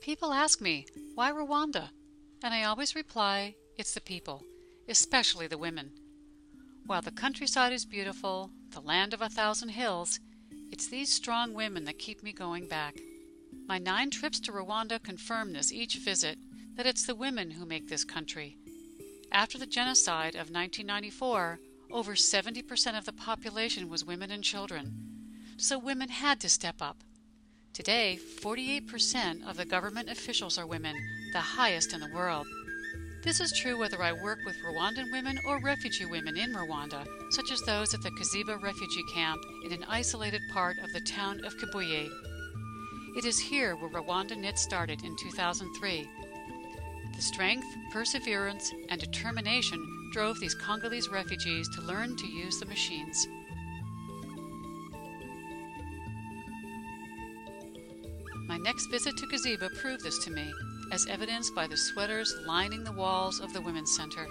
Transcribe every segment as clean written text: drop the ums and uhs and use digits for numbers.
People ask me, why Rwanda? And I always reply, it's the people, especially the women. While the countryside is beautiful, the land of 1,000 hills, it's these strong women that keep me going back. My 9 trips to Rwanda confirm this each visit, that it's the women who make this country. After the genocide of 1994, over 70% of the population was women and children. So women had to step up. Today, 48% of the government officials are women, the highest in the world. This is true whether I work with Rwandan women or refugee women in Rwanda, such as those at the Kiziba refugee camp in an isolated part of the town of Kibuye. It is here where Rwanda Knits started in 2003. The strength, perseverance, and determination drove these Congolese refugees to learn to use the machines. My next visit to Kiziba proved this to me, as evidenced by the sweaters lining the walls of the Women's Center.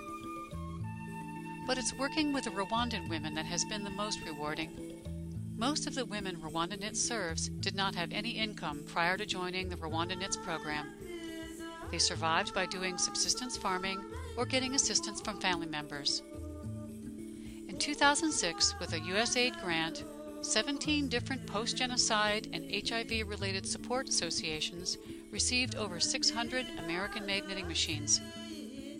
But it's working with the Rwandan women that has been the most rewarding. Most of the women Rwanda Knits serves did not have any income prior to joining the Rwanda Knits program. They survived by doing subsistence farming or getting assistance from family members. In 2006, with a USAID grant, 17 different post-genocide and HIV-related support associations received over 600 American-made knitting machines.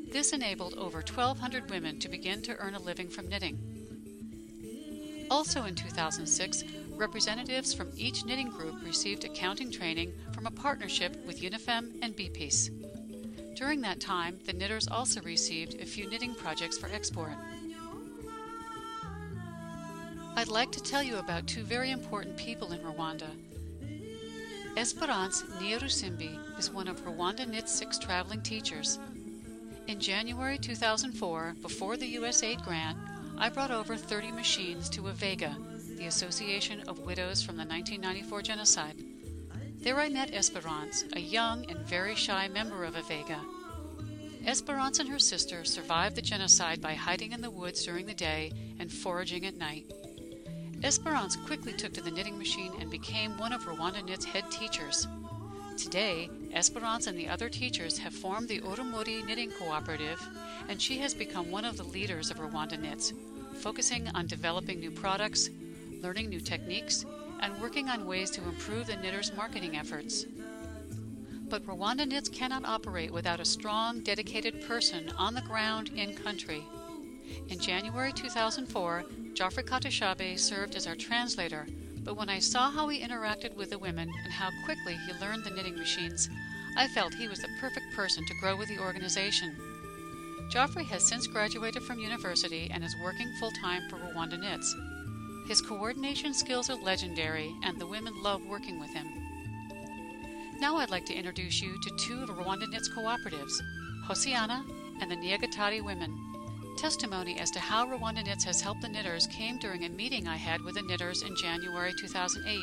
This enabled over 1,200 women to begin to earn a living from knitting. Also in 2006, representatives from each knitting group received accounting training from a partnership with UNIFEM and BPeace. During that time, the knitters also received a few knitting projects for export. I'd like to tell you about 2 very important people in Rwanda. Esperance Niyorusimbi is one of Rwanda Knits' 6 traveling teachers. In January 2004, before the USAID grant, I brought over 30 machines to AVEGA, the Association of Widows from the 1994 genocide. There I met Esperance, a young and very shy member of AVEGA. Esperance and her sister survived the genocide by hiding in the woods during the day and foraging at night. Esperance quickly took to the knitting machine and became one of Rwanda Knits' head teachers. Today, Esperance and the other teachers have formed the Urumuri Knitting Cooperative, and she has become one of the leaders of Rwanda Knits, focusing on developing new products, learning new techniques, and working on ways to improve the knitters' marketing efforts. But Rwanda Knits cannot operate without a strong, dedicated person on the ground in country. In January 2004, Geoffrey Katashabe served as our translator, but when I saw how he interacted with the women and how quickly he learned the knitting machines, I felt he was the perfect person to grow with the organization. Geoffrey has since graduated from university and is working full-time for Rwanda Knits. His coordination skills are legendary, and the women love working with him. Now I'd like to introduce you to 2 of Rwanda Knits cooperatives, Hosiana and the Nyagatare women. Testimony as to how Rwanda Knits has helped the knitters came during a meeting I had with the knitters in January 2008.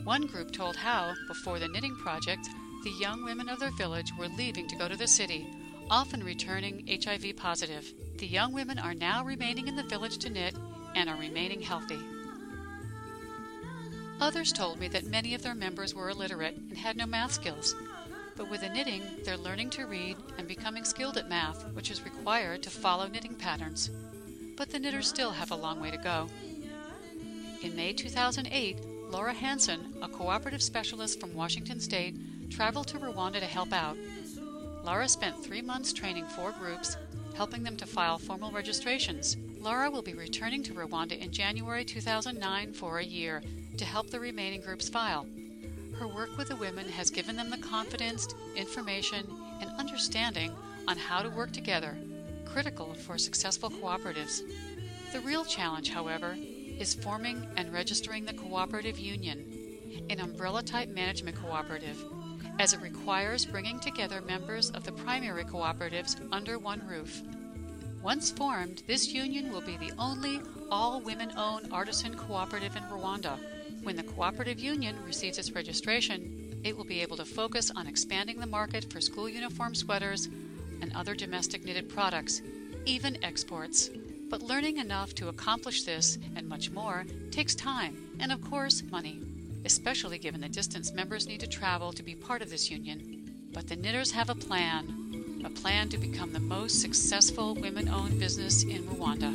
One group told how, before the knitting project, the young women of their village were leaving to go to the city, often returning HIV positive. The young women are now remaining in the village to knit and are remaining healthy. Others told me that many of their members were illiterate and had no math skills. But with the knitting, they're learning to read and becoming skilled at math, which is required to follow knitting patterns. But the knitters still have a long way to go. In May 2008, Laura Hansen, a cooperative specialist from Washington State, traveled to Rwanda to help out. Laura spent 3 months training 4 groups, helping them to file formal registrations. Laura will be returning to Rwanda in January 2009 for a year to help the remaining groups file. Her work with the women has given them the confidence, information, and understanding on how to work together, critical for successful cooperatives. The real challenge, however, is forming and registering the cooperative union, an umbrella-type management cooperative, as it requires bringing together members of the primary cooperatives under one roof. Once formed, this union will be the only all-women-owned artisan cooperative in Rwanda. When the cooperative union receives its registration, it will be able to focus on expanding the market for school uniform sweaters and other domestic knitted products, even exports. But learning enough to accomplish this and much more takes time and, of course, money, especially given the distance members need to travel to be part of this union. But the knitters have a plan to become the most successful women-owned business in Rwanda.